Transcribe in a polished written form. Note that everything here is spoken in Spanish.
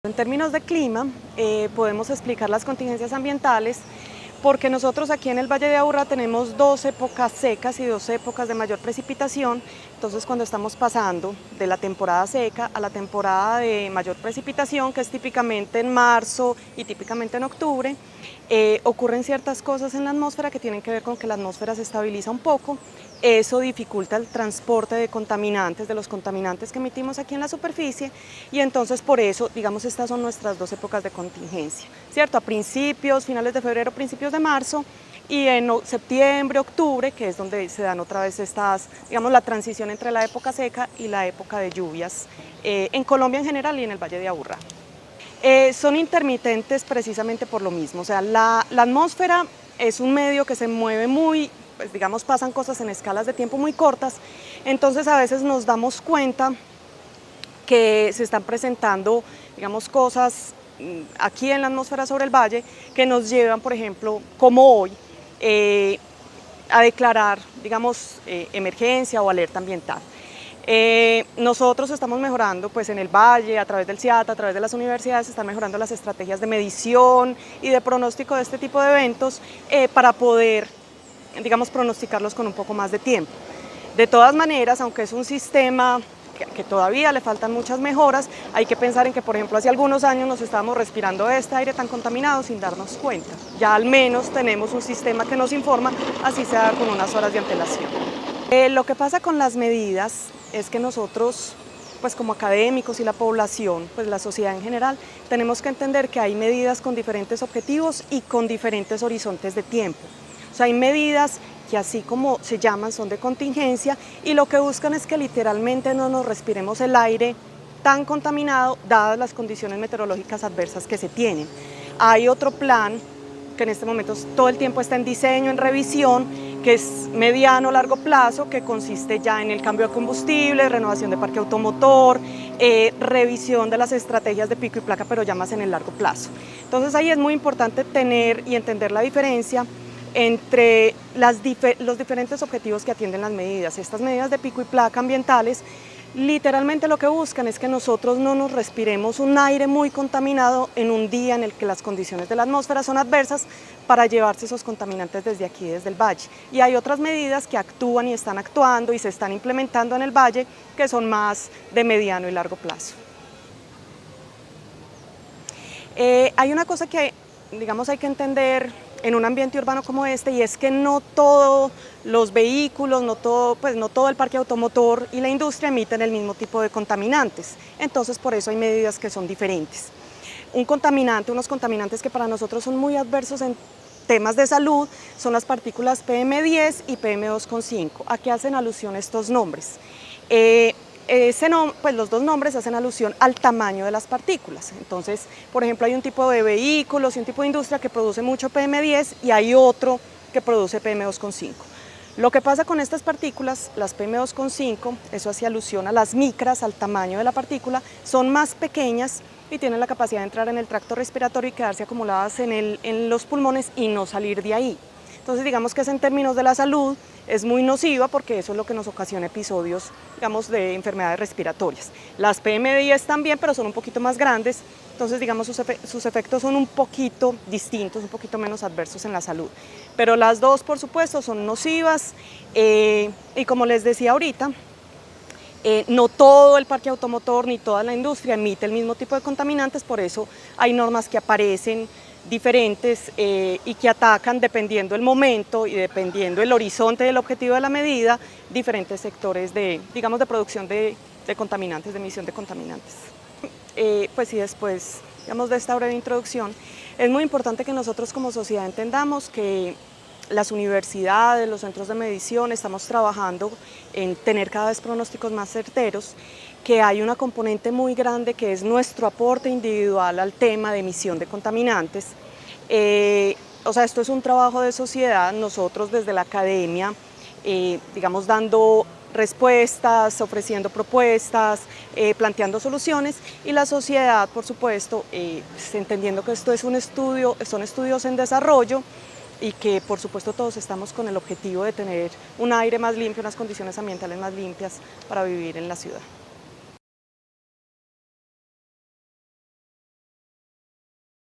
En términos de clima, podemos explicar las contingencias ambientales porque nosotros aquí en el Valle de Aburrá tenemos dos épocas secas y dos épocas de mayor precipitación. Entonces, cuando estamos pasando de la temporada seca a la temporada de mayor precipitación, que es típicamente en marzo y típicamente en octubre, ocurren ciertas cosas en la atmósfera que tienen que ver con que la atmósfera se estabiliza un poco. Eso dificulta el transporte de contaminantes, de los contaminantes que emitimos aquí en la superficie, y entonces por eso, digamos, estas son nuestras dos épocas de contingencia, ¿cierto? A principios, finales de febrero, principios de marzo, y en septiembre, octubre, que es donde se dan otra vez estas, digamos, la transición entre la época seca y la época de lluvias, en Colombia en general y en el Valle de Aburrá. Son intermitentes precisamente por lo mismo, o sea, la atmósfera es un medio que se mueve muy, pues digamos, pasan cosas en escalas de tiempo muy cortas, entonces a veces nos damos cuenta que se están presentando, digamos, cosas aquí en la atmósfera sobre el valle que nos llevan, por ejemplo, como hoy, a declarar, digamos, emergencia o alerta ambiental. Nosotros estamos mejorando pues en el valle, a través del CIATA, a través de las universidades, se están mejorando las estrategias de medición y de pronóstico de este tipo de eventos para poder, digamos, pronosticarlos con un poco más de tiempo. De todas maneras, aunque es un sistema que todavía le faltan muchas mejoras, hay que pensar en que, por ejemplo, hace algunos años nos estábamos respirando este aire tan contaminado sin darnos cuenta. Ya al menos tenemos un sistema que nos informa, así sea con unas horas de antelación. Lo que pasa con las medidas es que nosotros, pues como académicos y la población, pues la sociedad en general, tenemos que entender que hay medidas con diferentes objetivos y con diferentes horizontes de tiempo. O sea, hay medidas que así como se llaman son de contingencia y lo que buscan es que literalmente no nos respiremos el aire tan contaminado dadas las condiciones meteorológicas adversas que se tienen. Hay otro plan que en este momento todo el tiempo está en diseño, en revisión, que es mediano, largo plazo, que consiste ya en el cambio de combustible, renovación de parque automotor, revisión de las estrategias de pico y placa, pero ya más en el largo plazo. Entonces ahí es muy importante tener y entender la diferencia entre los diferentes objetivos que atienden las medidas. Estas medidas de pico y placa ambientales literalmente lo que buscan es que nosotros no nos respiremos un aire muy contaminado en un día en el que las condiciones de la atmósfera son adversas para llevarse esos contaminantes desde aquí, desde el valle. Y hay otras medidas que actúan y están actuando y se están implementando en el valle que son más de mediano y largo plazo. Hay una cosa que, digamos, hay que entender en un ambiente urbano como este, y es que no todos los vehículos, no todo el parque automotor y la industria emiten el mismo tipo de contaminantes. Entonces, por eso hay medidas que son diferentes. Unos contaminantes que para nosotros son muy adversos en temas de salud son las partículas PM10 y PM2,5. ¿A qué hacen alusión estos nombres? Pues los dos nombres hacen alusión al tamaño de las partículas. Entonces, por ejemplo, hay un tipo de vehículos y un tipo de industria que produce mucho PM10 y hay otro que produce PM2,5. Lo que pasa con estas partículas, las PM2,5, eso hace alusión a las micras, al tamaño de la partícula, son más pequeñas y tienen la capacidad de entrar en el tracto respiratorio y quedarse acumuladas en los pulmones y no salir de ahí. Entonces, digamos que es en términos de la salud, es muy nociva porque eso es lo que nos ocasiona episodios, digamos, de enfermedades respiratorias. Las PM10 también, pero son un poquito más grandes, entonces, digamos, sus efectos son un poquito distintos, un poquito menos adversos en la salud. Pero las dos, por supuesto, son nocivas y como les decía ahorita, no todo el parque automotor ni toda la industria emite el mismo tipo de contaminantes, por eso hay normas que aparecen diferentes y que atacan, dependiendo el momento y dependiendo el horizonte del objetivo de la medida, diferentes sectores de, digamos, de producción de contaminantes, de emisión de contaminantes. Pues y después, digamos, de esta breve introducción, es muy importante que nosotros como sociedad entendamos que las universidades, los centros de medición, estamos trabajando en tener cada vez pronósticos más certeros, que hay una componente muy grande que es nuestro aporte individual al tema de emisión de contaminantes. O sea, esto es un trabajo de sociedad, nosotros desde la academia, digamos, dando respuestas, ofreciendo propuestas, planteando soluciones, y la sociedad, por supuesto, pues, entendiendo que esto es un estudio, son estudios en desarrollo, y que por supuesto todos estamos con el objetivo de tener un aire más limpio, unas condiciones ambientales más limpias para vivir en la ciudad.